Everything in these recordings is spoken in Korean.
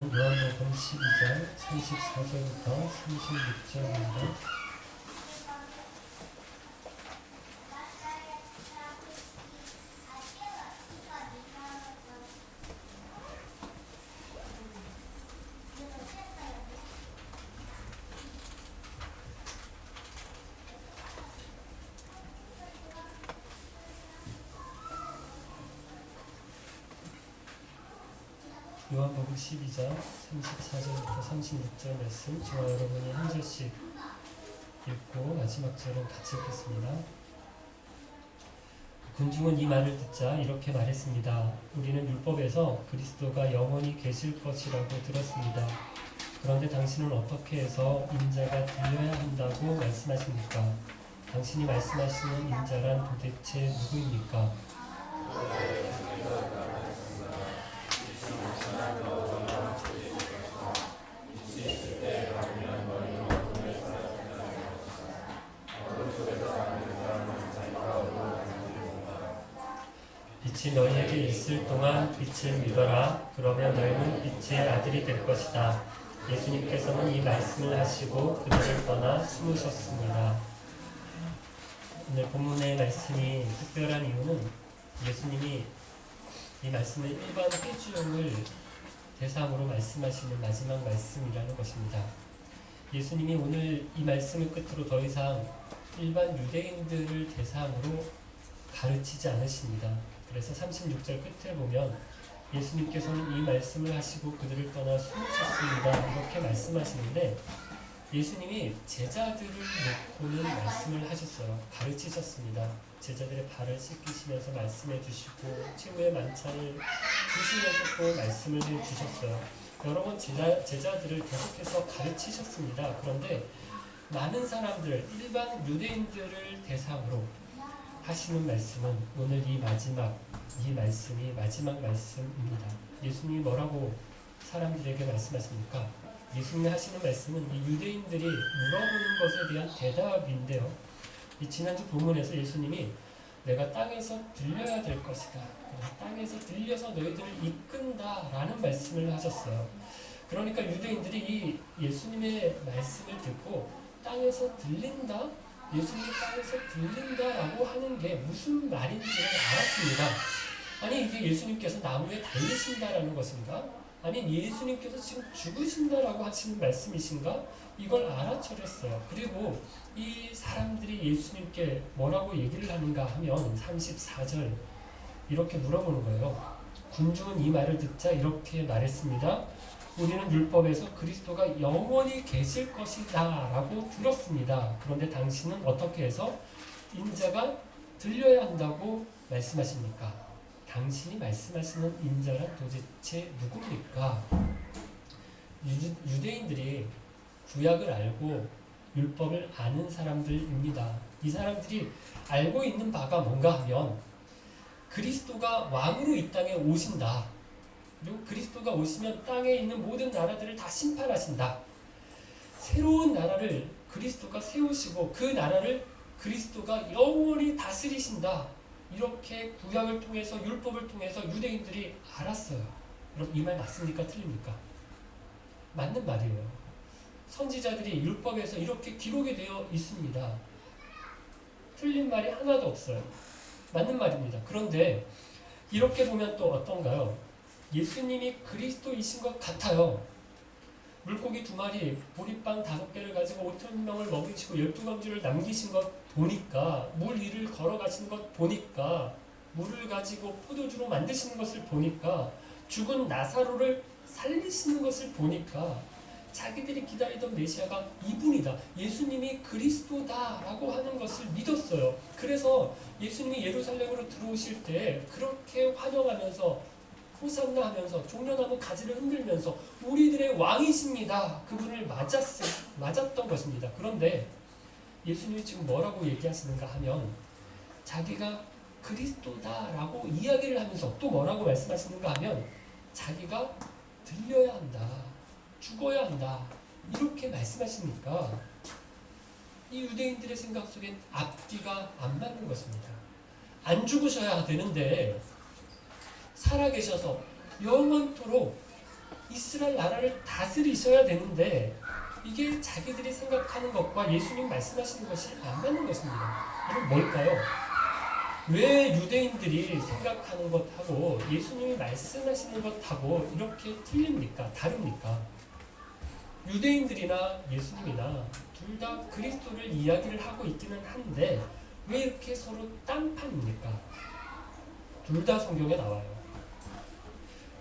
요한복음 12장 34절부터 36절입니다. 요한복음 12장 34절부터 36절 말씀, 저와 여러분이 한 절씩 읽고 마지막 절은 같이 읽겠습니다. 군중은 이 말을 듣자 이렇게 말했습니다. 우리는 율법에서 그리스도가 영원히 계실 것이라고 들었습니다. 그런데 당신은 어떻게 해서 인자가 들려야 한다고 말씀하십니까? 당신이 말씀하시는 인자란 도대체 누구입니까? 빛이 너희에게 있을 동안 빛을 믿어라. 그러면 너희는 빛의 아들이 될 것이다. 예수님께서는 이 말씀을 하시고 그들을 떠나 숨으셨습니다. 오늘 본문의 말씀이 특별한 이유는 예수님이 이 말씀을 일반 회중을 대상으로 말씀하시는 마지막 말씀이라는 것입니다. 예수님이 오늘 이 말씀을 끝으로 더 이상 일반 유대인들을 대상으로 가르치지 않으십니다. 그래서 36절 끝에 보면 예수님께서는 이 말씀을 하시고 그들을 떠나 숨으셨습니다. 이렇게 말씀하시는데 예수님이 제자들을 놓고는 말씀을 하셨어요. 가르치셨습니다. 제자들의 발을 씻기시면서 말씀해 주시고 최후의 만찬을 주시면서 또 말씀을 해 주셨어요. 여러 번 제자들을 계속해서 가르치셨습니다. 그런데 많은 사람들, 일반 유대인들을 대상으로 하시는 말씀은 오늘 이 말씀이 마지막 말씀입니다. 예수님이 뭐라고 사람들에게 말씀하십니까? 예수님이 하시는 말씀은 이 유대인들이 물어보는 것에 대한 대답인데요. 이 지난주 본문에서 예수님이 내가 땅에서 들려야 될 것이다. 땅에서 들려서 너희들을 이끈다라는 말씀을 하셨어요. 그러니까 유대인들이 이 예수님의 말씀을 듣고 땅에서 들린다? 예수님이 땅에서 들린다라고 하는 게 무슨 말인지를 알았습니다. 아니 이게 예수님께서 나무에 달리신다라는 것인가? 아니 예수님께서 지금 죽으신다라고 하시는 말씀이신가? 이걸 알아차렸어요. 그리고 이 사람들이 예수님께 뭐라고 얘기를 하는가 하면 34절 이렇게 물어보는 거예요. 군중은 이 말을 듣자 이렇게 말했습니다. 우리는 율법에서 그리스도가 영원히 계실 것이다 라고 들었습니다. 그런데 당신은 어떻게 해서 인자가 들려야 한다고 말씀하십니까? 당신이 말씀하시는 인자란 도대체 누굽니까? 유대인들이 구약을 알고 율법을 아는 사람들입니다. 이 사람들이 알고 있는 바가 뭔가 하면 그리스도가 왕으로 이 땅에 오신다. 그리고 그리스도가 오시면 땅에 있는 모든 나라들을 다 심판하신다. 새로운 나라를 그리스도가 세우시고 그 나라를 그리스도가 영원히 다스리신다. 이렇게 구약을 통해서 율법을 통해서 유대인들이 알았어요. 그럼 이 말 맞습니까? 틀립니까? 맞는 말이에요. 선지자들이 율법에서 이렇게 기록이 되어 있습니다. 틀린 말이 하나도 없어요. 맞는 말입니다. 그런데 이렇게 보면 또 어떤가요? 예수님이 그리스도이신 것 같아요. 물고기 2마리, 보리빵 5개를 가지고 5,000명을 먹이시고 12광주를 남기신 것 보니까, 물 위를 걸어가시는 것 보니까, 물을 가지고 포도주로 만드시는 것을 보니까, 죽은 나사로를 살리시는 것을 보니까 자기들이 기다리던 메시아가 이분이다. 예수님이 그리스도다라고 하는 것을 믿었어요. 그래서 예수님이 예루살렘으로 들어오실 때 그렇게 환영하면서 호산나 하면서 종려나무 가지를 흔들면서 우리들의 왕이십니다. 그분을 맞았던 것입니다. 그런데 예수님이 지금 뭐라고 얘기하시는가 하면 자기가 그리스도다라고 이야기를 하면서 또 뭐라고 말씀하시는가 하면 자기가 들려야 한다. 죽어야 한다. 이렇게 말씀하시니까 이 유대인들의 생각 속엔 앞뒤가 안 맞는 것입니다. 안 죽으셔야 되는데 살아계셔서 영원토록 이스라엘 나라를 다스리셔야 되는데 이게 자기들이 생각하는 것과 예수님 말씀하시는 것이 안 맞는 것입니다. 이건 뭘까요? 왜 유대인들이 생각하는 것하고 예수님이 말씀하시는 것하고 이렇게 틀립니까? 다릅니까? 유대인들이나 예수님이나 둘 다 그리스도를 이야기를 하고 있기는 한데 왜 이렇게 서로 딴판입니까? 둘 다 성경에 나와요.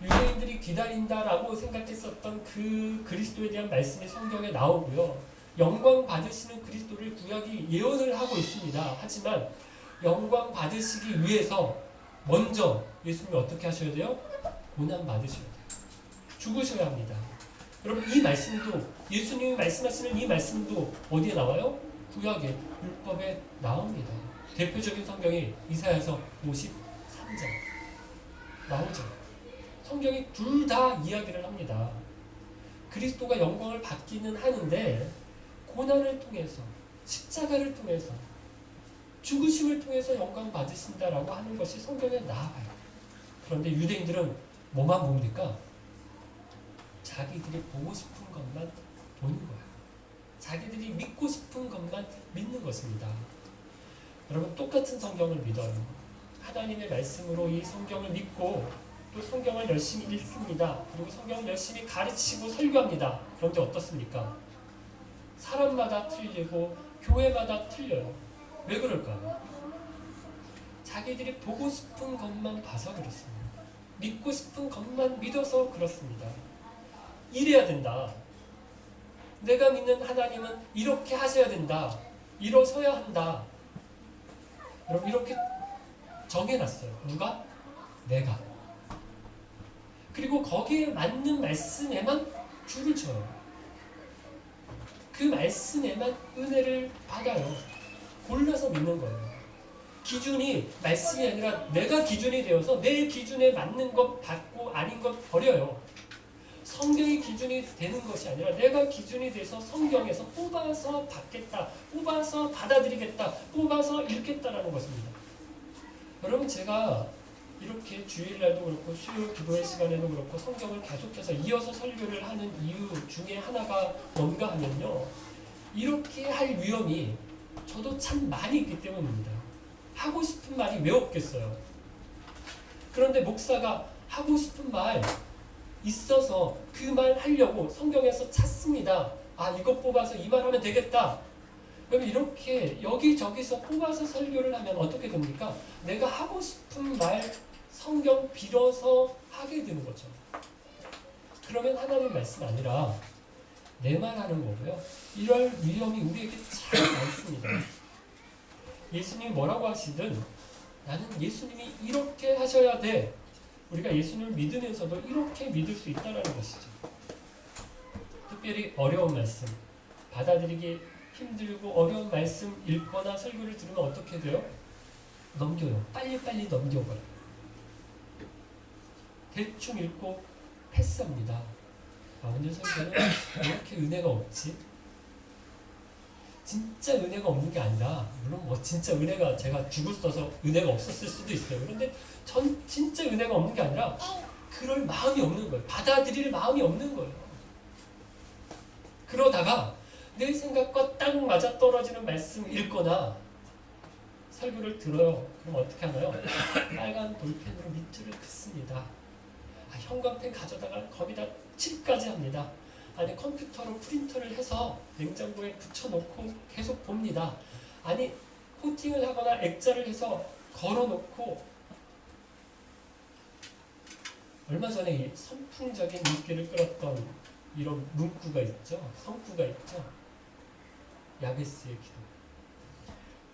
유대인들이 기다린다라고 생각했었던 그 그리스도에 대한 말씀이 성경에 나오고요. 영광 받으시는 그리스도를 구약이 예언을 하고 있습니다. 하지만 영광 받으시기 위해서 먼저 예수님이 어떻게 하셔야 돼요? 고난 받으셔야 돼요. 죽으셔야 합니다. 여러분 이 말씀도 예수님이 말씀하시는 이 말씀도 어디에 나와요? 구약의 율법에 나옵니다. 대표적인 성경이 이사야서 53장 나오죠. 성경이 둘 다 이야기를 합니다. 그리스도가 영광을 받기는 하는데 고난을 통해서 십자가를 통해서 죽으심을 통해서 영광 받으신다라고 하는 것이 성경에 나와요. 그런데 유대인들은 뭐만 봅니까? 자기들이 보고 싶은 것만 보는 거예요. 자기들이 믿고 싶은 것만 믿는 것입니다. 여러분 똑같은 성경을 믿어요. 하나님의 말씀으로 이 성경을 믿고 또 성경을 열심히 읽습니다. 그리고 성경을 열심히 가르치고 설교합니다. 그런데 어떻습니까? 사람마다 틀리고 교회마다 틀려요. 왜 그럴까요? 자기들이 보고 싶은 것만 봐서 그렇습니다. 믿고 싶은 것만 믿어서 그렇습니다. 이래야 된다. 내가 믿는 하나님은 이렇게 하셔야 된다. 일어서야 한다. 여러분 이렇게 정해놨어요. 누가? 내가. 그리고 거기에 맞는 말씀에만 줄을 쳐요. 그 말씀에만 은혜를 받아요. 골라서 믿는 거예요. 기준이 말씀이 아니라 내가 기준이 되어서 내 기준에 맞는 것 받고 아닌 것 버려요. 성경이 기준이 되는 것이 아니라 내가 기준이 돼서 성경에서 뽑아서 받겠다, 뽑아서 받아들이겠다, 뽑아서 읽겠다라는 것입니다. 여러분 제가 이렇게 주일날도 그렇고 수요 기도의 시간에도 그렇고 성경을 계속해서 이어서 설교를 하는 이유 중에 하나가 뭔가 하면요. 이렇게 할 위험이 저도 참 많이 있기 때문입니다. 하고 싶은 말이 왜 없겠어요. 그런데 목사가 하고 싶은 말 있어서 그 말 하려고 성경에서 찾습니다. 아 이거 뽑아서 이 말 하면 되겠다. 그럼 이렇게 여기저기서 뽑아서 설교를 하면 어떻게 됩니까? 내가 하고 싶은 말 성경 빌어서 하게 되는 거죠. 그러면 하나님 말씀 아니라 내 말하는 거고요. 이럴 위험이 우리에게 참 많습니다. 예수님이 뭐라고 하시든 나는 예수님이 이렇게 하셔야 돼. 우리가 예수님을 믿으면서도 이렇게 믿을 수 있다는 것이죠. 특별히 어려운 말씀, 받아들이기 힘들고 어려운 말씀 읽거나 설교를 들으면 어떻게 돼요? 넘겨요. 빨리빨리 넘겨버려요. 대충 읽고 패스합니다. 오늘 설교는 왜 이렇게 은혜가 없지? 진짜 은혜가 없는 게 아니라 물론 뭐 진짜 은혜가 제가 죽을 써서 은혜가 없었을 수도 있어요. 그런데 전 진짜 은혜가 없는 게 아니라 그럴 마음이 없는 거예요. 받아들일 마음이 없는 거예요. 그러다가 내 생각과 딱 맞아 떨어지는 말씀 읽거나 설교를 들어요. 그럼 어떻게 하나요? 빨간 볼펜으로 밑줄을 긋습니다. 형광펜 가져다가 거기다 칠까지 합니다. 아니 컴퓨터로 프린터를 해서 냉장고에 붙여놓고 계속 봅니다. 아니 코팅을 하거나 액자를 해서 걸어놓고 얼마 전에 이 선풍적인 인기를 끌었던 이런 문구가 있죠. 성구가 있죠. 야베스의 기도.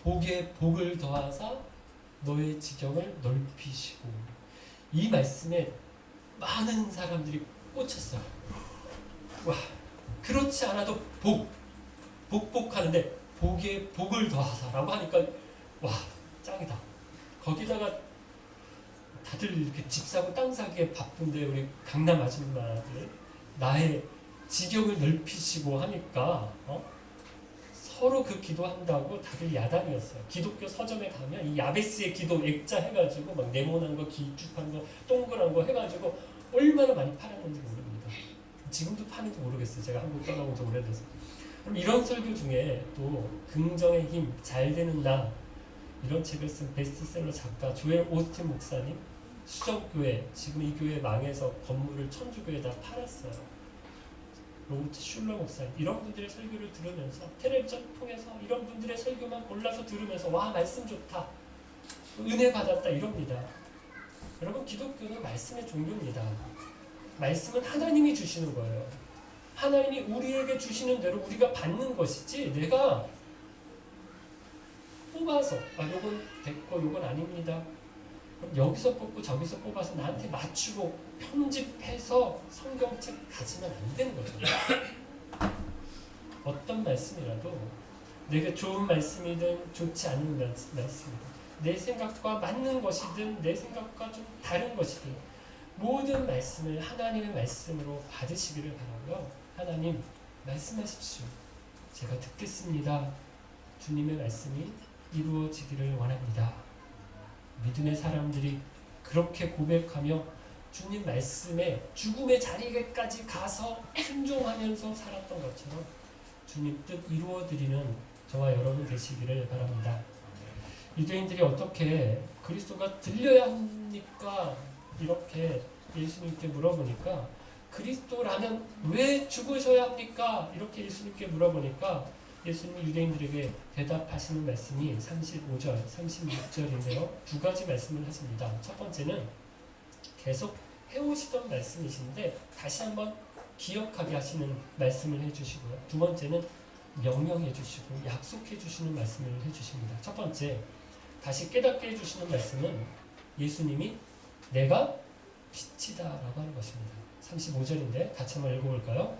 복에 복을 더하사 너의 지경을 넓히시고. 이 말씀에 많은 사람들이 꽂혔어요. 와, 그렇지 않아도 복복하는데 복에 복을 더하사라고 하니까 와, 짱이다. 거기다가 다들 이렇게 집 사고 땅 사기에 바쁜데 우리 강남 아줌마들 나의 지경을 넓히시고 하니까 서로 그 기도한다고 다들 야단이었어요. 기독교 서점에 가면 이 야베스의 기도 액자 해가지고 막 네모난 거, 길쭉한 거, 동그란 거 해가지고 얼마나 많이 팔았는지 모릅니다. 지금도 파는지 모르겠어요. 제가 한국 떠나온 지 오래돼서. 그럼 이런 설교 중에 또 긍정의 힘, 잘 되는 나 이런 책을 쓴 베스트셀러 작가 조엘 오스틴 목사님, 수정교회, 지금 이 교회 망해서 건물을 천주교에다 팔았어요. 로버트 슐러 목사님, 이런 분들의 설교를 들으면서 텔레비전 통해서 이런 분들의 설교만 골라서 들으면서 와 말씀 좋다, 은혜 받았다 이럽니다. 여러분, 기독교는 말씀의 종교입니다. 말씀은 하나님이 주시는 거예요. 하나님이 우리에게 주시는 대로 우리가 받는 것이지 내가 뽑아서 요건 됐고 요건 아닙니다. 그럼 여기서 뽑고 저기서 뽑아서 나한테 맞추고 편집해서 성경책 가지면 안 되는 거죠. 어떤 말씀이라도 내가 좋은 말씀이든 좋지 않은 말씀이든 내 생각과 맞는 것이든 내 생각과 좀 다른 것이든 모든 말씀을 하나님의 말씀으로 받으시기를 바라고요. 하나님 말씀하십시오. 제가 듣겠습니다. 주님의 말씀이 이루어지기를 원합니다. 믿음의 사람들이 그렇게 고백하며 주님 말씀에 죽음의 자리에까지 가서 순종하면서 살았던 것처럼 주님 뜻 이루어드리는 저와 여러분 되시기를 바랍니다. 유대인들이 어떻게 그리스도가 들려야 합니까? 이렇게 예수님께 물어보니까 그리스도라면 왜 죽으셔야 합니까? 이렇게 예수님께 물어보니까 예수님이 유대인들에게 대답하시는 말씀이 35절, 36절인데요. 두 가지 말씀을 하십니다. 첫 번째는 계속 해오시던 말씀이신데 다시 한번 기억하게 하시는 말씀을 해주시고요. 두 번째는 명령해 주시고 약속해 주시는 말씀을 해주십니다. 첫 번째, 다시 깨닫게 해주시는 말씀은 예수님이 내가 빛이다 라고 하는 것입니다. 35절인데 같이 한번 읽어볼까요?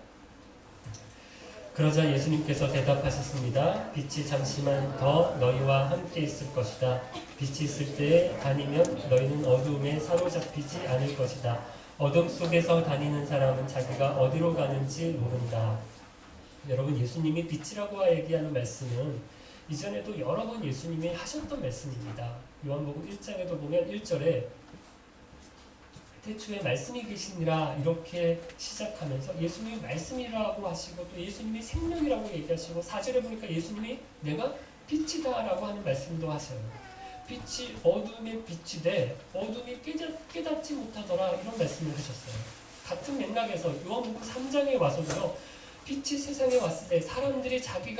그러자 예수님께서 대답하셨습니다. 빛이 잠시만 더 너희와 함께 있을 것이다. 빛이 있을 때에 다니면 너희는 어두움에 사로잡히지 않을 것이다. 어둠 속에서 다니는 사람은 자기가 어디로 가는지 모른다. 여러분, 예수님이 빛이라고 얘기하는 말씀은 이전에도 여러 번 예수님이 하셨던 말씀입니다. 요한복음 1장에도 보면 1절에 태초에 말씀이 계시니라 이렇게 시작하면서 예수님이 말씀이라고 하시고 또 예수님이 생명이라고 얘기하시고 4절에 보니까 예수님이 내가 빛이다 라고 하는 말씀도 하세요. 빛이 어둠의 빛이 돼 어둠이 깨닫지 못하더라 이런 말씀을 하셨어요. 같은 맥락에서 요한복음 3장에 와서도요, 빛이 세상에 왔을 때 사람들이 자기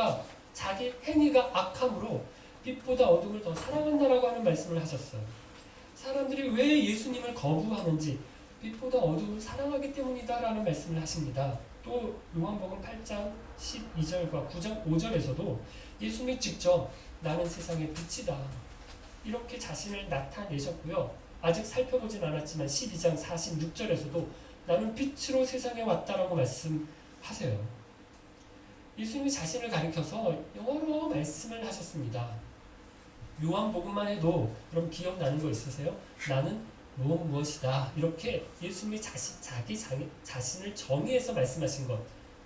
행위가 악함으로 빛보다 어둠을 더 사랑한다라고 하는 말씀을 하셨어요. 사람들이 왜 예수님을 거부하는지 빛보다 어둠을 사랑하기 때문이다라는 말씀을 하십니다. 또 요한복음 8장 12절과 9장 5절에서도 예수님이 직접 나는 세상의 빛이다 이렇게 자신을 나타내셨고요. 아직 살펴보진 않았지만 12장 46절에서도 나는 빛으로 세상에 왔다라고 말씀하세요. 예수님이 자신을 가리켜서 여러 말씀을 하셨습니다. 요한복음만 해도 그럼 기억나는 거 있으세요? 나는 무엇이다 이렇게 예수님이 자기 자신을 정의해서 말씀하신 것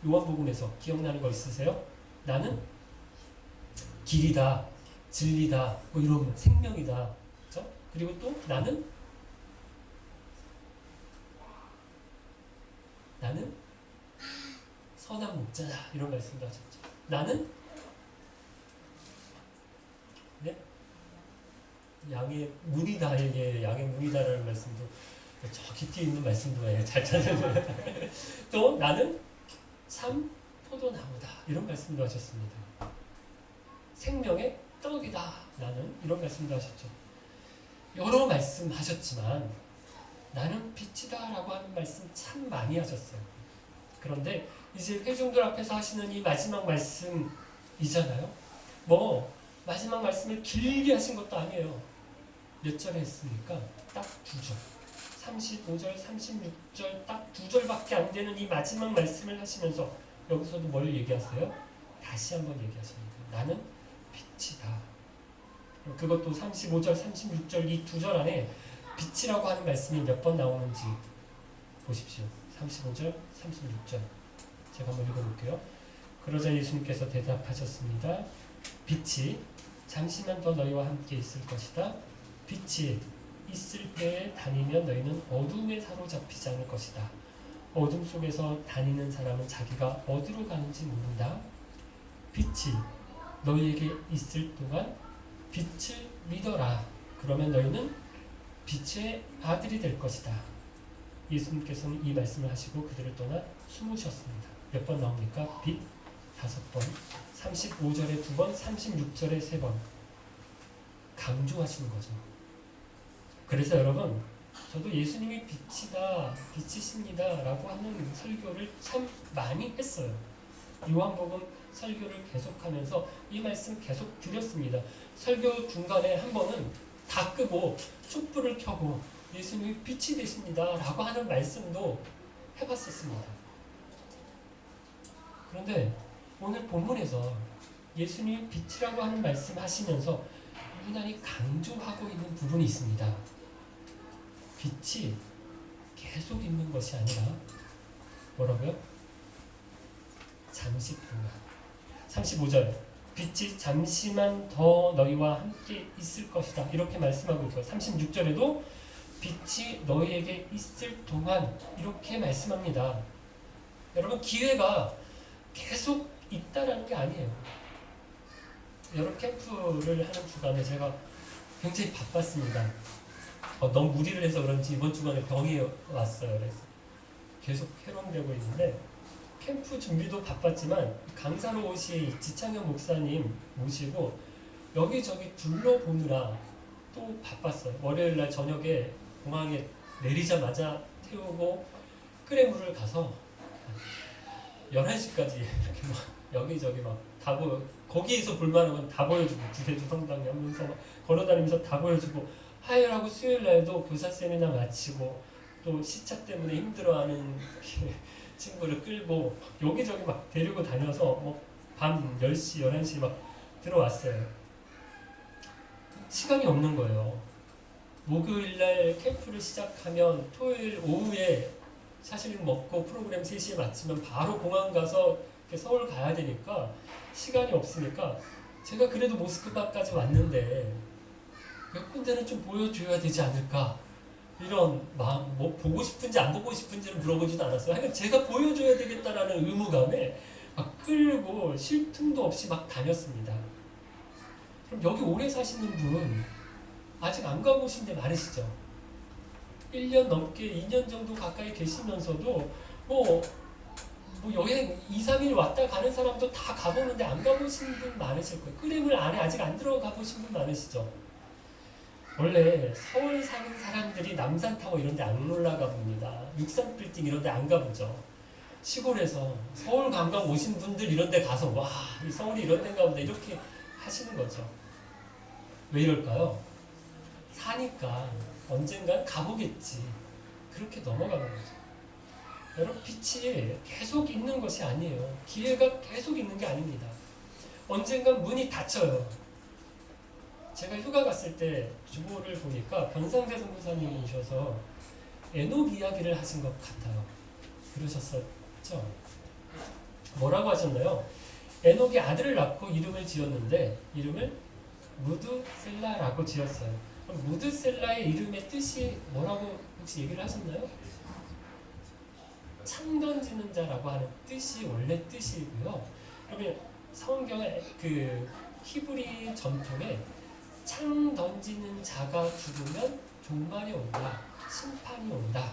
요한복음에서 기억나는 거 있으세요? 나는 길이다, 진리다, 뭐 이런 생명이다, 그렇죠? 그리고 또 나는 선한 목자다 이런 말씀도 하셨죠. 나는 양의 문이다, 이게 양의 문이다라는 말씀도 저 깊이 있는 말씀도 잘 찾아내요. 또 나는 참 포도나무다 이런 말씀도 하셨습니다. 생명의 떡이다 나는 이런 말씀도 하셨죠. 여러 말씀 하셨지만 나는 빛이다 라고 하는 말씀 참 많이 하셨어요. 그런데 이제 회중들 앞에서 하시는 이 마지막 말씀이잖아요. 뭐 마지막 말씀을 길게 하신 것도 아니에요. 몇 절에 했습니까? 딱 2절. 35절, 36절 딱 2절밖에 안 되는 이 마지막 말씀을 하시면서 여기서도 뭘 얘기하세요? 다시 한번 얘기하십니다. 나는 빛이다. 그것도 35절, 36절 이 2절 안에 빛이라고 하는 말씀이 몇 번 나오는지 보십시오. 35절, 36절. 제가 한번 읽어볼게요. 그러자 예수님께서 대답하셨습니다. 빛이 잠시만 더 너희와 함께 있을 것이다. 빛이 있을 때에 다니면 너희는 어둠에 사로잡히지 않을 것이다. 어둠 속에서 다니는 사람은 자기가 어디로 가는지 모른다. 빛이 너희에게 있을 동안 빛을 믿어라. 그러면 너희는 빛의 아들이 될 것이다. 예수님께서는 이 말씀을 하시고 그들을 떠나 숨으셨습니다. 몇 번 나옵니까? 빛 5번, 35절에 2번, 36절에 3번 강조하시는 거죠. 그래서 여러분, 저도 예수님이 빛이다, 빛이십니다 라고 하는 설교를 참 많이 했어요. 요한복음 설교를 계속하면서 이 말씀 계속 드렸습니다. 설교 중간에 한 번은 다 끄고 촛불을 켜고 예수님이 빛이 되십니다 라고 하는 말씀도 해봤었습니다. 그런데 오늘 본문에서 예수님이 빛이라고 하는 말씀 하시면서 유난히 강조하고 있는 부분이 있습니다. 빛이 계속 있는 것이 아니라 뭐라고요? 잠시 동안. 35절 빛이 잠시만 더 너희와 함께 있을 것이다 이렇게 말씀하고 있고 36절에도 빛이 너희에게 있을 동안 이렇게 말씀합니다. 여러분, 기회가 계속 있다라는 게 아니에요. 여러 캠프를 하는 주간에 제가 굉장히 바빴습니다. 너무 무리를 해서 그런지 이번 주간에 병이 왔어요. 그래서 계속 해롱되고 있는데 캠프 준비도 바빴지만 강사로 오신 지창현 목사님 모시고 여기저기 둘러보느라 또 바빴어요. 월요일날 저녁에 공항에 내리자마자 태우고 끄레물을 가서 11시까지 이렇게 막 여기저기 막 다 보여, 거기에서 볼만한 건 다 보여주고 구세주 성당에 하면서 막 걸어다니면서 다 보여주고 화요일하고 수요일날도 교사 세미나 마치고 또 시차 때문에 힘들어하는 친구를 끌고 여기저기 막 데리고 다녀서 뭐 밤 10시, 11시 막 들어왔어요. 시간이 없는 거예요. 목요일날 캠프를 시작하면 토요일 오후에 사실 먹고 프로그램 3시에 마치면 바로 공항 가서 서울 가야 되니까 시간이 없으니까 제가 그래도 모스크바까지 왔는데 몇 군데는 좀 보여줘야 되지 않을까 이런 마음, 뭐 보고 싶은지 안 보고 싶은지는 물어보지도 않았어요. 하여간 제가 보여줘야 되겠다라는 의무감에 막 끌고 쉴 틈도 없이 막 다녔습니다. 그럼 여기 오래 사시는 분 아직 안 가보신 데 많으시죠? 1년 넘게 2년 정도 가까이 계시면서도 뭐 여행 2, 3일 왔다 가는 사람도 다 가보는데 안 가보신 분 많으실 거예요. 끄림을 안에 아직 안 들어가 보신 분 많으시죠? 원래 서울 사는 사람들이 남산타워 이런 데 안 올라가 봅니다. 63빌딩 이런 데 안 가보죠. 시골에서 서울 관광 오신 분들 이런 데 가서 와, 이 서울이 이런 데인가 보다 이렇게 하시는 거죠. 왜 이럴까요? 사니까 언젠간 가보겠지. 그렇게 넘어가는 거죠. 여러분, 빛이 계속 있는 것이 아니에요. 기회가 계속 있는 게 아닙니다. 언젠간 문이 닫혀요. 제가 휴가 갔을 때 주보를 보니까 변상재 선교사님이 오셔서 에녹 이야기를 하신 것 같아요. 그러셨었죠? 뭐라고 하셨나요? 에녹이 아들을 낳고 이름을 지었는데 이름을 무드셀라라고 지었어요. 그럼 무드셀라의 이름의 뜻이 뭐라고 혹시 얘기를 하셨나요? 창 던지는 자라고 하는 뜻이 원래 뜻이고요. 그러면 성경의 그 히브리 전통에 창 던지는 자가 죽으면 종말이 온다, 심판이 온다.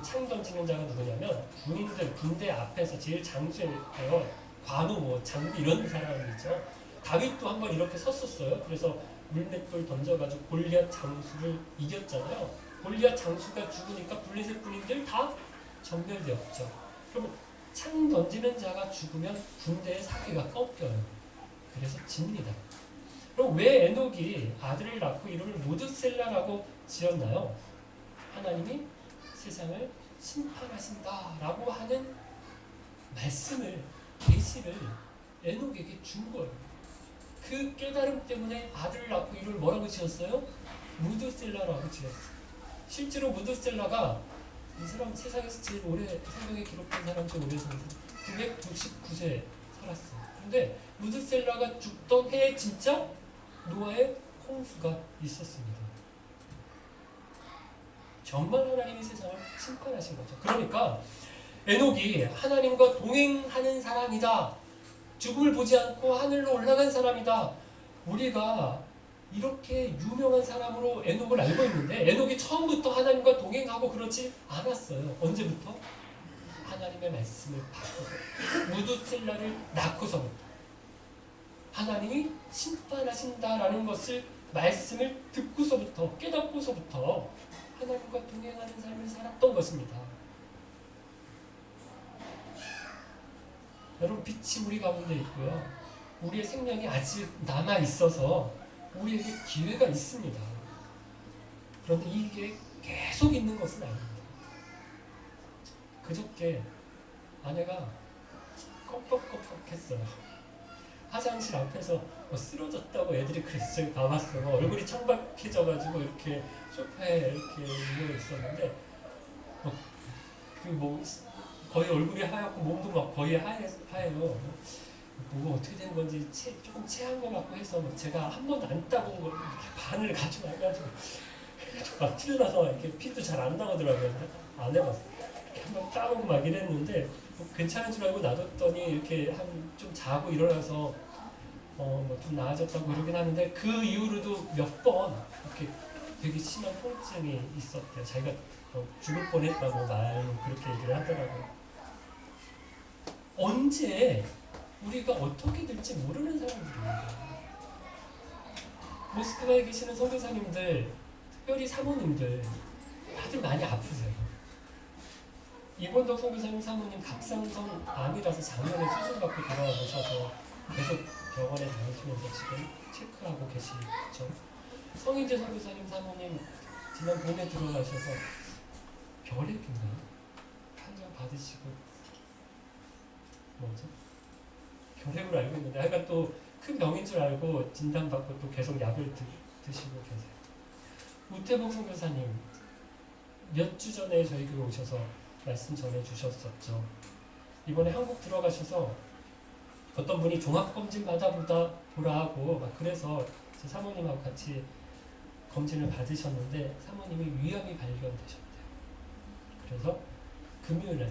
창 던지는 자가 누구냐면 군인들, 군대 앞에서 제일 장수예요. 관우, 뭐 장비 이런 사람이죠. 다윗도 한번 이렇게 섰었어요. 그래서 물맷돌 던져가지고 골리앗 장수를 이겼잖아요. 골리앗 장수가 죽으니까 블레셋 군인들 다 전멸되었죠. 그러면 창 던지는 자가 죽으면 군대의 사기가 꺾여요. 그래서 집니다. 그럼 왜 에녹이 아들을 낳고 이름을 무드셀라라고 지었나요? 하나님이 세상을 심판하신다라고 하는 말씀을, 계시를 에녹에게 준 거예요. 그 깨달음 때문에 아들을 낳고 이름을 뭐라고 지었어요? 무드셀라라고 지었어요. 실제로 무드셀라가 이 사람 세상에서 제일 오래 성경에 기록된 사람 중에 오래 사는 969세 살았어요. 근데 무드셀라가 죽던 해에 진짜 노아의 홍수가 있었습니다. 정말 하나님이 세상을 심판하신 거죠. 그러니까 에녹이 하나님과 동행하는 사람이다. 죽음을 보지 않고 하늘로 올라간 사람이다. 우리가 이렇게 유명한 사람으로 에녹을 알고 있는데 에녹이 처음부터 하나님과 동행하고 그러지 않았어요. 언제부터? 하나님의 말씀을 받고서 무두셀라를 낳고서부터 하나님이 심판하신다라는 것을 말씀을 듣고서부터 깨닫고서부터 하나님과 동행하는 삶을 살았던 것입니다. 여러분, 빛이 우리 가운데 있고요. 우리의 생명이 아직 남아 있어서 우리에게 기회가 있습니다. 그런데 이게 계속 있는 것은 아닙니다. 그저께 아내가 꺽꺽꺽꺽했어요. 화장실 앞에서 쓰러졌다고 애들이 그랬어요. 봐봤어요. 얼굴이 청박해져가지고 이렇게 소파에 이렇게 누워 있었는데 거의 얼굴이 하얗고 몸도 막 거의 하얘요. 뭐가 어떻게 된 건지 조금 체한 것 같고 해서 제가 한 번도 안 따본 걸 이렇게 반을 가져와가지고 막 찔러서 이렇게 피도 잘 안 나오더라고요. 안 해봤어요. 이렇게 한번 따보고 막 이랬는데 괜찮은 줄 알고 놔뒀더니 이렇게 좀 자고 일어나서 좀 나아졌다고 그러긴 하는데 그 이후로도 몇 번 이렇게 되게 심한 통증이 있었대요. 자기가 죽을 뻔했다고 그렇게 얘기를 하더라고요. 언제 우리가 어떻게 될지 모르는 사람들입니다. 모스크바에 계시는 선교사님들, 특별히 사모님들 다들 많이 아프세요. 이본덕 선교사님 사모님 갑상선 암이라서 작년에 수술받고 돌아오셔서 계속 병원에 다니시면서 지금 체크하고 계시죠. 성인재 선교사님 사모님 지난 봄에 들어가셔서 결핵인가 판정 받으시고 결핵으로 알고 있는데 하여간 또 큰 병인 줄 알고 진단받고 또 계속 약을 드시고 계세요. 우태복 선교사님 몇 주 전에 저희 교회 오셔서 말씀 전해주셨었죠. 이번에 한국 들어가셔서 어떤 분이 종합검진 받아보라 하고 막 그래서 제 사모님하고 같이 검진을 받으셨는데 사모님이 위암이 발견되셨대요. 그래서 금요일날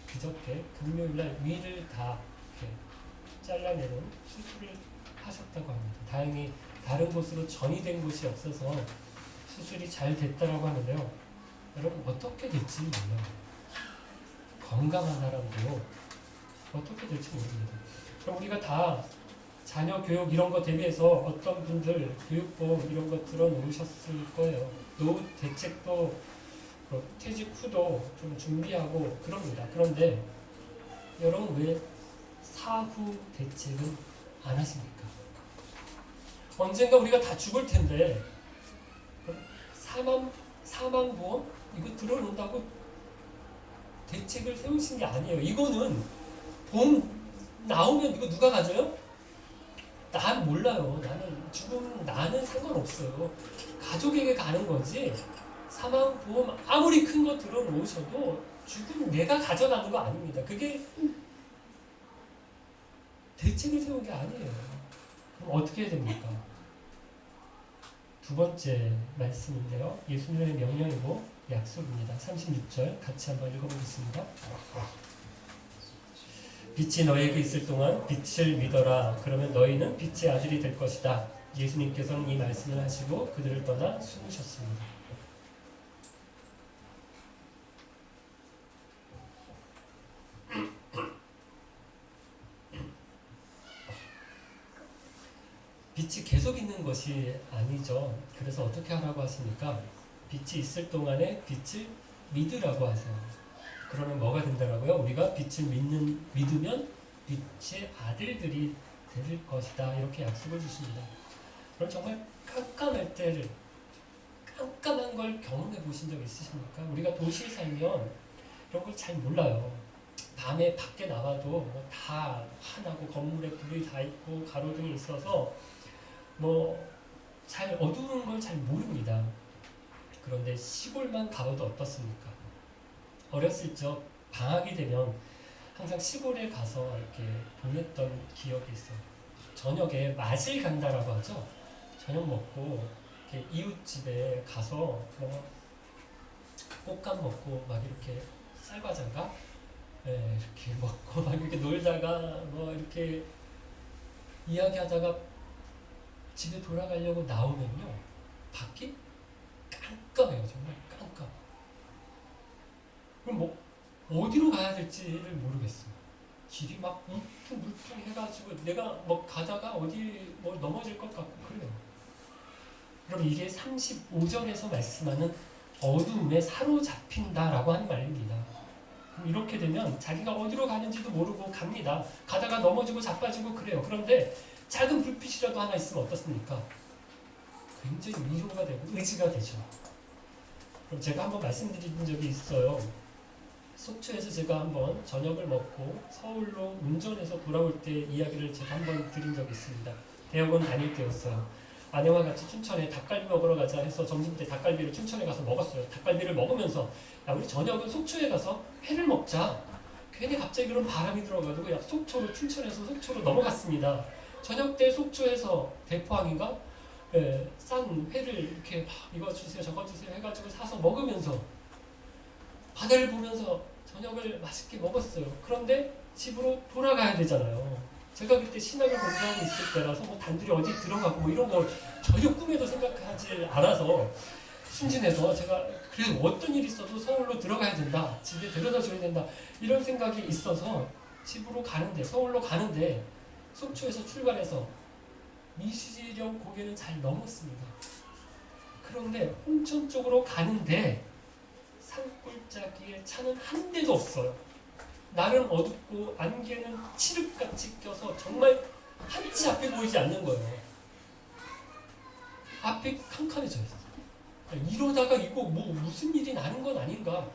그저께 금요일날 위를 다 이렇게 잘라내는 수술을 하셨다고 합니다. 다행히 다른 곳으로 전이된 곳이 없어서 수술이 잘 됐다고 하는데요. 여러분, 어떻게 될지 몰라요. 건강한 사람도 어떻게 될지 모릅니다. 그럼 우리가 다 자녀 교육 이런 거 대비해서 어떤 분들 교육법 이런 거 들어놓으셨을 거예요. 노후 대책도 퇴직 후도 좀 준비하고 그럽니다. 그런데 여러분, 왜 사후 대책은 안 하십니까? 언젠가 우리가 다 죽을 텐데 사망보험 이거 들어놓는다고 대책을 세우신 게 아니에요. 이거는 보험 나오면 이거 누가 가져요? 난 몰라요. 나는 상관없어요. 가족에게 가는 거지. 사망보험 아무리 큰 거 들어놓으셔도 죽음 내가 가져가는 거 아닙니다. 그게 대책을 세운 게 아니에요. 그럼 어떻게 해야 됩니까? 두 번째 말씀인데요. 예수님의 명령이고 약속입니다. 36절 같이 한번 읽어보겠습니다. 빛이 너에게 있을 동안 빛을 믿어라. 그러면 너희는 빛의 아들이 될 것이다. 예수님께서는 이 말씀을 하시고 그들을 떠나 숨으셨습니다. 빛이 계속 있는 것이 아니죠. 그래서 어떻게 하라고 하십니까? 빛이 있을 동안에 빛을 믿으라고 하세요. 그러면 뭐가 된다고요? 우리가 빛을 믿으면 빛의 아들들이 될 것이다. 이렇게 약속을 주십니다. 그럼 정말 깜깜할 때를 깜깜한 걸 경험해 보신 적 있으십니까? 우리가 도시에 살면 이런 걸 잘 몰라요. 밤에 밖에 나와도 다 환하고 건물에 불이 다 있고 가로등이 있어서 잘 어두운 걸 잘 모릅니다. 그런데 시골만 가봐도 어떻습니까? 어렸을 적 방학이 되면 항상 시골에 가서 이렇게 보냈던 기억이 있어요. 저녁에 맛을 간다라고 하죠. 저녁 먹고 이렇게 이웃집에 가서 꽃감 먹고 막 이렇게 쌀과자인가 이렇게 먹고 막 이렇게 놀다가 뭐 이렇게 이야기하다가 집에 돌아가려고 나오면요, 밖이 깜깜해요. 정말 깜깜. 그럼 뭐 어디로 가야 될지를 모르겠어요. 길이 막 울퉁불퉁 해가지고 내가 뭐 가다가 어디 뭐 넘어질 것 같고 그래요. 그럼 이게 35절에서 말씀하는 어둠에 사로잡힌다라고 하는 말입니다. 그럼 이렇게 되면 자기가 어디로 가는지도 모르고 갑니다. 가다가 넘어지고 자빠지고 그래요. 그런데 작은 불빛이라도 하나 있으면 어떻습니까? 굉장히 위로가 되고 의지가 되죠. 그럼 제가 한번 말씀드린 적이 있어요. 속초에서 제가 한번 저녁을 먹고 서울로 운전해서 돌아올 때 이야기를 제가 한번 드린 적이 있습니다. 대학원 다닐 때였어요. 아내와 같이 춘천에 닭갈비 먹으러 가자 해서 점심때 닭갈비를 춘천에 가서 먹었어요. 닭갈비를 먹으면서 야, 우리 저녁은 속초에 가서 회를 먹자. 괜히 갑자기 그런 바람이 들어가지고 야, 속초로 춘천에서 속초로 넘어갔습니다. 저녁 때 속초에서 대포항인가 싼 회를 이렇게 이거 주세요 저거 주세요 해가지고 사서 먹으면서 바다를 보면서 저녁을 맛있게 먹었어요. 그런데 집으로 돌아가야 되잖아요. 제가 그때 신학을 공부하고 있을 때라서 뭐 단둘이 어디 들어가고 뭐 이런 거 전혀 꿈에도 생각하지 않아서 순진해서 제가 그래도 어떤 일이 있어도 서울로 들어가야 된다. 집에 데려다 줘야 된다. 이런 생각이 있어서 집으로 가는데 서울로 가는데 속초에서 출발해서 미시령 고개는 잘 넘었습니다. 그런데 홍천 쪽으로 가는데 산골짜기에 차는 한 대도 없어요. 날은 어둡고 안개는 칠흑같이 껴서 정말 한치 앞이 보이지 않는 거예요. 앞이 캄캄해져 있어요. 이러다가 이거 뭐 무슨 일이 나는 건 아닌가.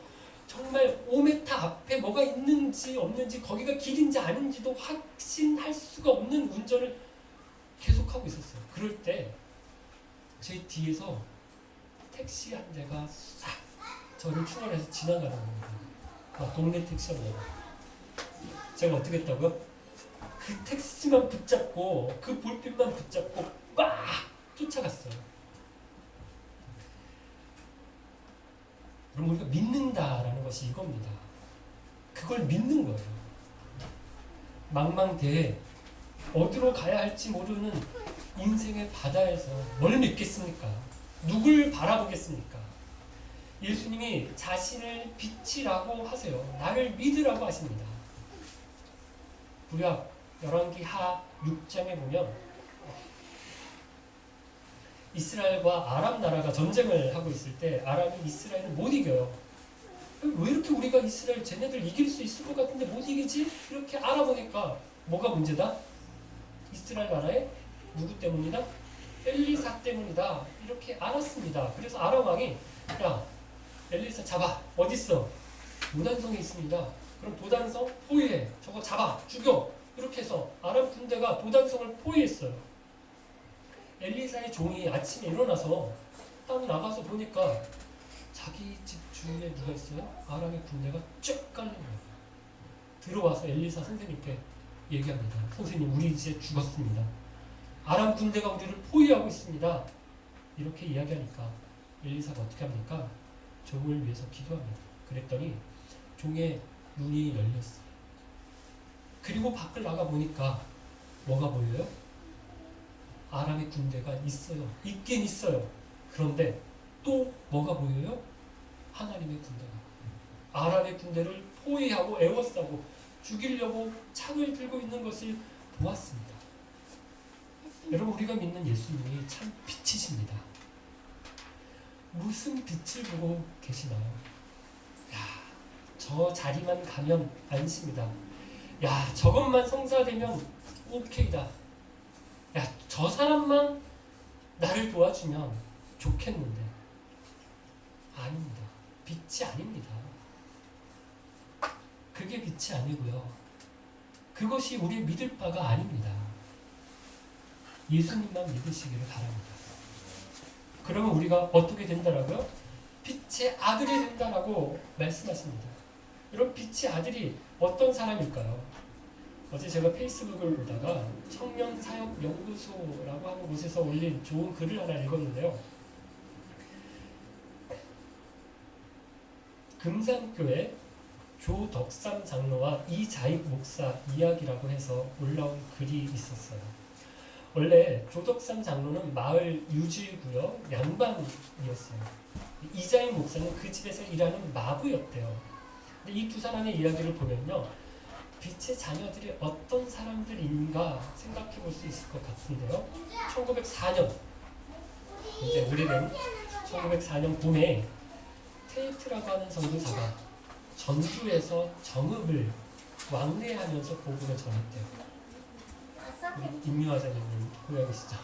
정말 5m 앞에 뭐가 있는지 없는지 거기가 길인지 아닌지도 확신할 수가 없는 운전을 계속하고 있었어요. 그럴 때 제 뒤에서 택시 한 대가 싹 저를 충원해서 지나가는 겁니다. 동네 택시였네요. 제가 어떻게 했다고요? 그 택시만 붙잡고 그 볼빛만 붙잡고 막 쫓아갔어요. 그럼 우리가 믿는다라는 것이 이겁니다. 그걸 믿는 거예요. 망망대해 어디로 가야 할지 모르는 인생의 바다에서 뭘 믿겠습니까? 누굴 바라보겠습니까? 예수님이 자신을 빛이라고 하세요. 나를 믿으라고 하십니다. 구약 열왕기 하 6장에 보면 이스라엘과 아람 나라가 전쟁을 하고 있을 때 아람이 이스라엘을 못 이겨요. 왜 이렇게 우리가 이스라엘 쟤네들 이길 수 있을 것 같은데 못 이기지? 이렇게 알아보니까 뭐가 문제다? 이스라엘 나라의 누구 때문이다? 엘리사 때문이다. 이렇게 알았습니다. 그래서 아람 왕이 야 엘리사 잡아. 어딨어? 도단성에 있습니다. 그럼 도단성 포위해. 저거 잡아. 죽여. 이렇게 해서 아람 군대가 도단성을 포위했어요. 엘리사의 종이 아침에 일어나서 딱 나가서 보니까 자기 집 주위에 누가 있어요? 아람의 군대가 쫙 깔린 거예요. 들어와서 엘리사 선생님께 얘기합니다. 선생님 우리 이제 죽었습니다. 아람 군대가 우리를 포위하고 있습니다. 이렇게 이야기하니까 엘리사가 어떻게 합니까? 종을 위해서 기도합니다. 그랬더니 종의 눈이 열렸어요. 그리고 밖을 나가 보니까 뭐가 보여요? 아람의 군대가 있어요. 있긴 있어요. 그런데 또 뭐가 보여요? 하나님의 군대가. 아람의 군대를 포위하고 에워싸고 죽이려고 창을 들고 있는 것을 보았습니다. 여러분 우리가 믿는 예수님이 참 빛이십니다. 무슨 빛을 보고 계시나요? 야, 저 자리만 가면 안심이다. 야, 저것만 성사되면 오케이다. 야, 저 사람만 나를 도와주면 좋겠는데. 아닙니다. 빛이 아닙니다. 그게 빛이 아니고요. 그것이 우리 믿을 바가 아닙니다. 예수님만 믿으시기를 바랍니다. 그러면 우리가 어떻게 된다라고요? 빛의 아들이 된다라고 말씀하십니다. 여러분 빛의 아들이 어떤 사람일까요? 어제 제가 페이스북을 보다가 청년사역연구소라고 하는 곳에서 올린 좋은 글을 하나 읽었는데요. 금산교회 조덕삼 장로와 이자익 목사 이야기라고 해서 올라온 글이 있었어요. 원래 조덕삼 장로는 마을 유지구역 양반이었어요. 이자익 목사는 그 집에서 일하는 마부였대요. 근데 이 두 사람의 이야기를 보면요, 빛의 자녀들이 어떤 사람들인가 생각해 볼 수 있을 것 같은데요. 1904년, 이제 오래된 1904년 봄에 테이트라고 하는 선교사가 전주에서 정읍을 왕래하면서 복음을 전했대요. 우리 임유화자님 고향이시죠.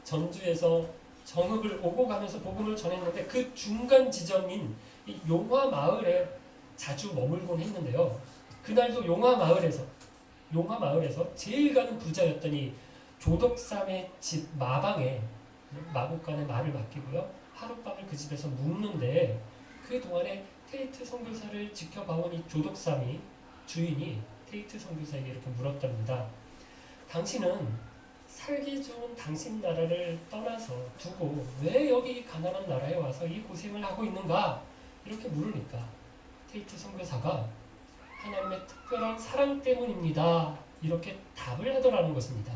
전주에서 정읍을 오고 가면서 복음을 전했는데 그 중간 지점인 이 용화 마을에 자주 머물곤 했는데요. 그날도 용화 마을에서 제일 가는 부자였던 이 조덕삼의 집 마방에 마곡간에 말을 맡기고요. 하룻밤을 그 집에서 묵는데 그 동안에 테이트 선교사를 지켜봐온 이 조덕삼이 주인이 테이트 선교사에게 이렇게 물었답니다. 당신은 살기 좋은 당신 나라를 떠나서 두고 왜 여기 가난한 나라에 와서 이 고생을 하고 있는가? 이렇게 물으니까 테이트 선교사가 하나님의 특별한 사랑 때문입니다. 이렇게 답을 하더라는 것입니다.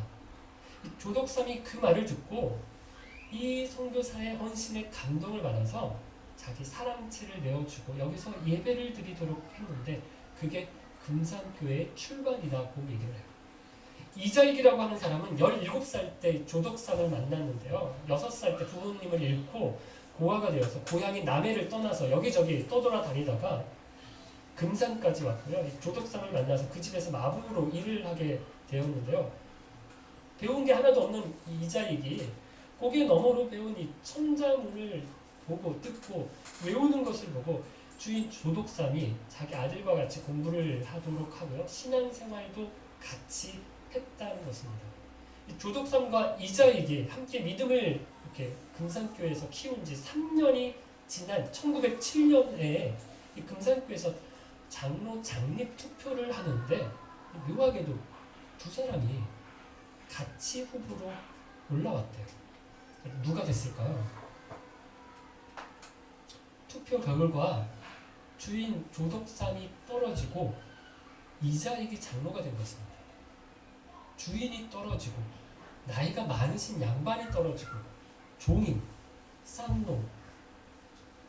조덕삼이 그 말을 듣고 이 선교사의 헌신에 감동을 받아서 자기 사랑채를 내어주고 여기서 예배를 드리도록 했는데 그게 금산교회의 출발이라고 얘기를 해요. 이자익이라고 하는 사람은 17살 때 조덕삼을 만났는데요. 6살 때 부모님을 잃고 고아가 되어서 고향인 남해를 떠나서 여기저기 떠돌아다니다가 금산까지 왔고요. 조덕삼을 만나서 그 집에서 마부로 일을 하게 되었는데요. 배운 게 하나도 없는 이자익이 고개 너머로 배운 이 천자문을 보고 듣고 외우는 것을 보고 주인 조덕삼이 자기 아들과 같이 공부를 하도록 하고요. 신앙생활도 같이 했다는 것입니다. 조덕삼과 이자익이 함께 믿음을 이렇게 금산교회에서 키운 지 3년이 지난 1907년에 이 금산교회에서 장로 장립 투표를 하는데 묘하게도 두 사람이 같이 후보로 올라왔대요. 누가 됐을까요? 투표 결과 주인 조덕삼이 떨어지고 이자익이 장로가 된 것입니다. 주인이 떨어지고 나이가 많으신 양반이 떨어지고 종인, 쌍놈,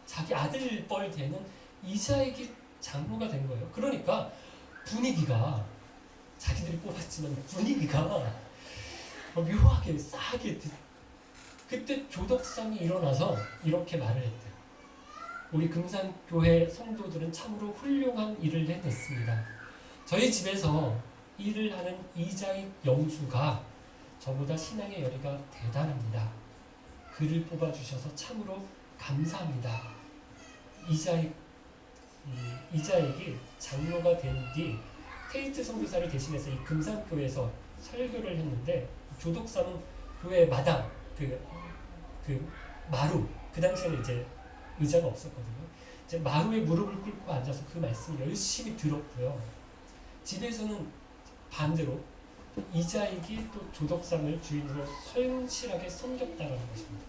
자기 아들뻘 되는 이자익이 장로가 된 거예요. 그러니까 분위기가 자기들이 뽑았지만 분위기가 묘하게 싸하게 그때 조덕삼이 일어나서 이렇게 말을 했대요. 우리 금산교회 성도들은 참으로 훌륭한 일을 해냈습니다. 저희 집에서 일을 하는 이자익 영수가 저보다 신앙의 열의가 대단합니다. 그를 뽑아주셔서 참으로 감사합니다. 이자익이 장로가 된 뒤 테이트 선교사를 대신해서 이 금산교회에서 설교를 했는데 조덕삼은 교회 마당 그 마루 그 당시에는 이제 의자가 없었거든요. 이제 마루에 무릎을 꿇고 앉아서 그 말씀을 열심히 들었고요. 집에서는 반대로 이자익이 또 조덕삼을 주인으로 성실하게 섬겼다는 것입니다.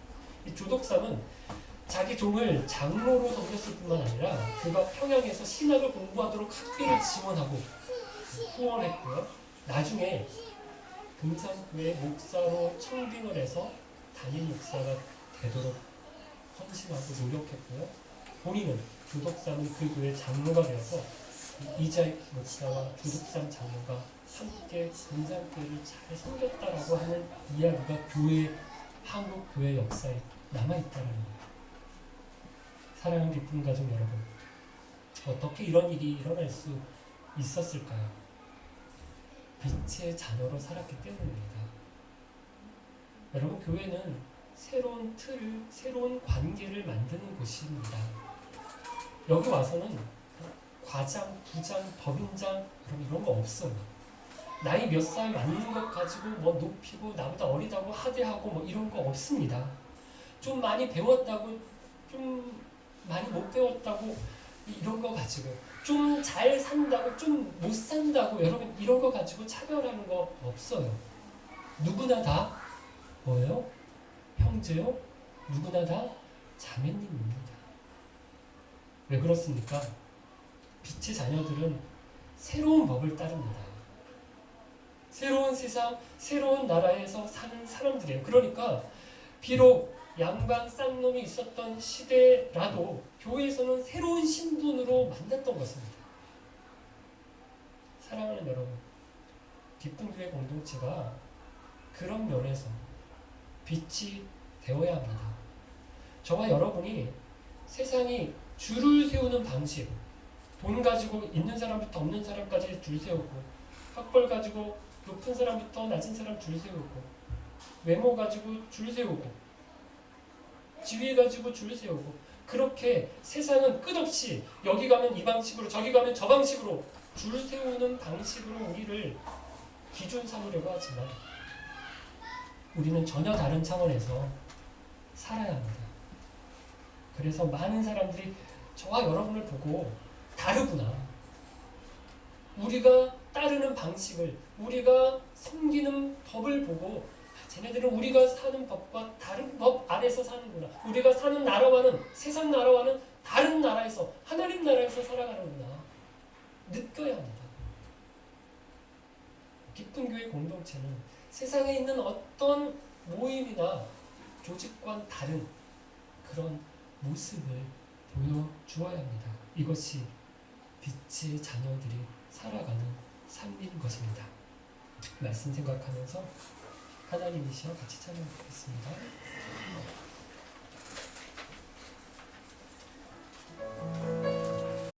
이 조덕삼은 자기 종을 장로로 섬겼을 뿐만 아니라 그가 평양에서 신학을 공부하도록 학비를 지원하고 후원했고요. 나중에 금산교회 목사로 청빙을 해서 담임 목사가 되도록 헌신하고 노력했고요. 본인은 조덕삼은 그 교회 장로가 되어서 이자익 목사와 조덕삼 장로가 함께 금산교회를 잘 섬겼다라고 하는 이야기가 한국 교회 역사에 남아있다는 거예요. 사랑하는 기쁨 가족 여러분, 어떻게 이런 일이 일어날 수 있었을까요? 빛의 자녀로 살았기 때문입니다. 여러분, 교회는 새로운 틀을, 새로운 관계를 만드는 곳입니다. 여기 와서는 과장, 부장, 법인장 이런 거 없어요. 나이 몇 살 맞는 것 가지고 뭐 높이고 나보다 어리다고 하대하고 뭐 이런 거 없습니다. 좀 많이 배웠다고 좀 많이 못 배웠다고 이런 거 가지고 좀 잘 산다고 좀 못 산다고 여러분 이런 거 가지고 차별하는 거 없어요. 누구나 다 뭐예요? 형제요? 누구나 다 자매님입니다. 왜 그렇습니까? 빛의 자녀들은 새로운 법을 따릅니다. 새로운 세상, 새로운 나라에서 사는 사람들이에요. 그러니까 비록 양반 쌍놈이 있었던 시대라도 교회에서는 새로운 신분으로 만났던 것입니다. 사랑하는 여러분, 기쁜 교회 공동체가 그런 면에서 빛이 되어야 합니다. 저와 여러분이 세상이 줄을 세우는 방식, 돈 가지고 있는 사람부터 없는 사람까지 줄 세우고, 학벌 가지고 높은 사람부터 낮은 사람 줄 세우고, 외모 가지고 줄 세우고, 지위 가지고 줄 세우고, 그렇게 세상은 끝없이 여기 가면 이 방식으로 저기 가면 저 방식으로 줄 세우는 방식으로 우리를 기준 삼으려고 하지만 우리는 전혀 다른 차원에서 살아야 합니다. 그래서 많은 사람들이 저와 여러분을 보고 다르구나, 우리가 따르는 방식을, 우리가 섬기는 법을 보고 쟤네들은 우리가 사는 법과 다른 법 아래서 사는구나, 우리가 사는 나라와는, 세상 나라와는 다른 나라에서, 하나님 나라에서 살아가는구나 느껴야 합니다. 기쁜 교회 공동체는 세상에 있는 어떤 모임이나 조직과는 다른 그런 모습을 보여주어야 합니다. 이것이 빛의 자녀들이 살아가는 삶인 것입니다. 말씀 생각하면서 하나님이시여 같이 찬양하겠습니다.